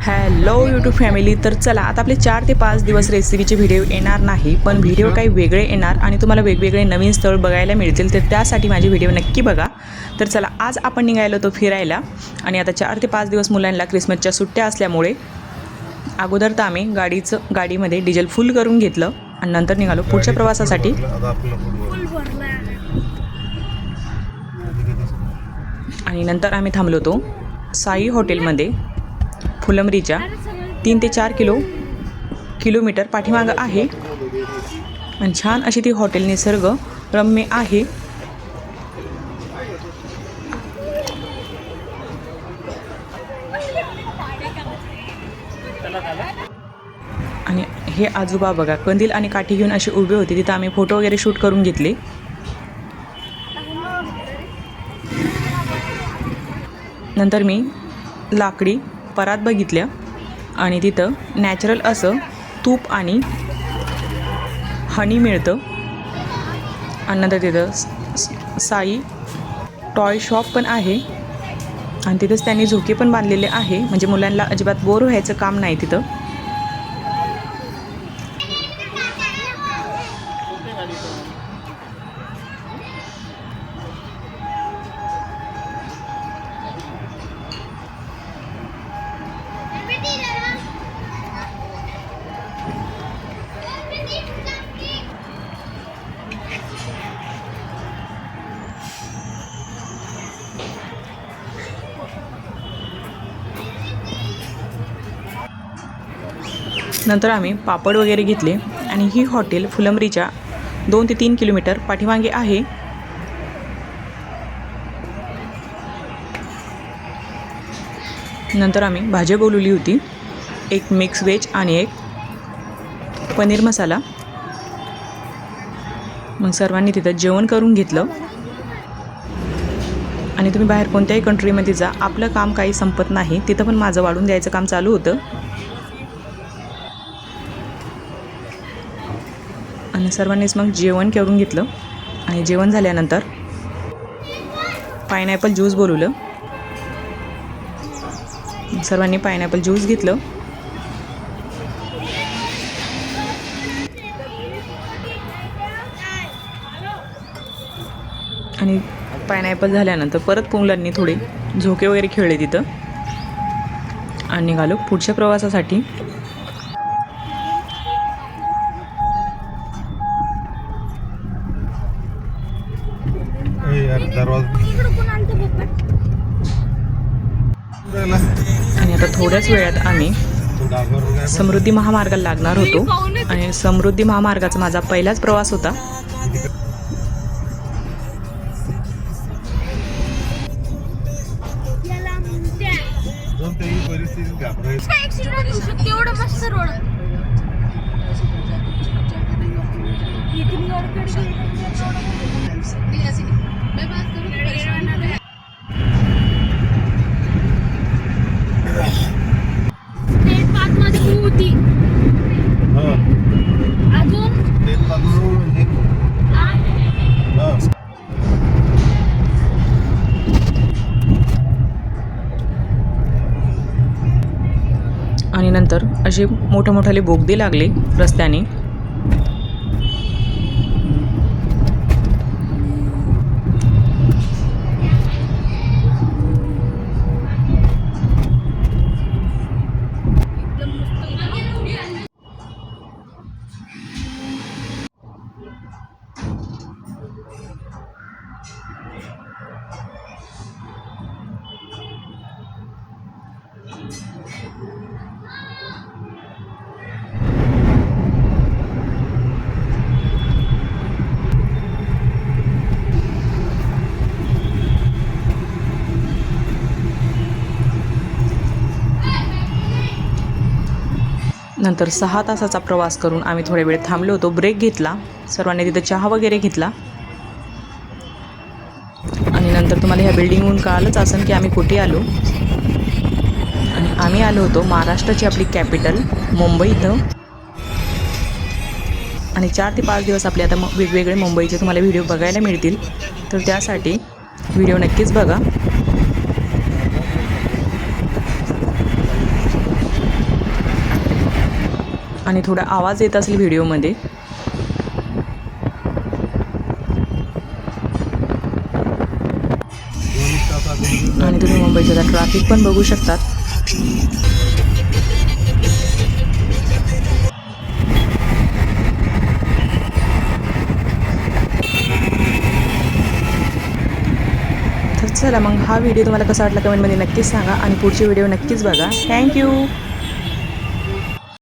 Hello YouTube family. तर चला आता आपले 4 ते 5 दिवस रेसिपीचे व्हिडिओ येणार नाही, पण व्हिडिओ काही वेगळे येणार आणि तुम्हाला वेगवेगळे नवीन स्थळ बघायला मिळतील. तर त्यासाठी माझी व्हिडिओ नक्की बघा. तर चला आज आपण निघालो होतो फिरायला आणि आता 4 ते 5 दिवस मुलांना क्रिसमसच्या सुट्ट्या असल्यामुळे अगोदर तर आम्ही गाडीमध्ये डिझेल फुल करून घेतलं आणि नंतर निघालो पुढच्या प्रवासासाठी. आणि नंतर आम्ही थांबलो होतो साई हॉटेलमध्ये. फुलंब्रीच्या 3 ते 4 किलोमीटर पाठीमागं आहे आणि छान अशी ती हॉटेल निसर्ग रम्य आहे. आणि हे आजोबा बघा कंदील आणि काठी घेऊन अशी उभे होते. तिथं आम्ही फोटो वगैरे शूट करून घेतले. नंतर मी लाकडी परात बघितल्या आणि तिथं नॅचरल असं तूप आणि हनी मिळतं. आणि नंतर तिथं साई टॉय शॉप पण आहे आणि तिथंच त्यांनी झोके पण बांधलेले आहे, म्हणजे मुलांना अजिबात बोर व्हायचं काम नाही तिथं. नंतर आम्ही पापड वगैरे घेतले आणि ही हॉटेल फुलंब्रीच्या 2 ते 3 किलोमीटर पाठीमागे आहे. नंतर आम्ही भाजी बोलवली होती, एक मिक्स व्हेज आणि एक पनीर मसाला. मग सर्वांनी तिथं जेवण करून घेतलं. आणि तुम्ही बाहेर कोणत्याही कंट्रीमध्ये जा, आपलं काम काही संपत नाही. तिथं पण माझं वाढून द्यायचं काम चालू होतं. आणि सर्वांनीच मग जेवण करून घेतलं आणि जेवण झाल्यानंतर पायनॅपल ज्यूस बोलवलं. सर्वांनी पायनॅपल ज्यूस घेतलं. आणि पायनॅपल झाल्यानंतर परत मुलांनी थोडे झोके वगैरे खेळले तिथं आणि निघालो पुढच्या प्रवासासाठी. आणि आता थोड्याच वेळात आम्ही समृद्धी महामार्गाला लागणार होतो आणि समृद्धी महामार्गाचा माझा पहिलाच प्रवास होता. आणि नंतर असे मोठे बोगदे लागले रस्त्याने. नंतर 6 तासाचा प्रवास करून आम्ही थोड्या वेळ थांबलो होतो, ब्रेक घेतला. सर्वांनी तिथं चहा वगैरे घेतला. आणि नंतर तुम्हाला ह्या बिल्डिंगहून कळालंच असेल की आम्ही कुठे आलो. आणि आम्ही आलो होतो महाराष्ट्राची आपली कॅपिटल मुंबई इथं. आणि 4 ते 5 दिवस आपले आता वेगवेगळे मुंबईचे तुम्हाला व्हिडिओ बघायला मिळतील. तर त्यासाठी व्हिडिओ नक्कीच बघा. आणि थोडा आवाज येत असेल व्हिडिओमध्ये. आणि तुम्ही मुंबईचा ट्रॅफिक पण बघू शकतात. तर चला मग हा व्हिडिओ तुम्हाला कसा वाटला कमेंटमध्ये नक्कीच सांगा आणि पुढचे व्हिडिओ नक्कीच बघा. थँक्यू.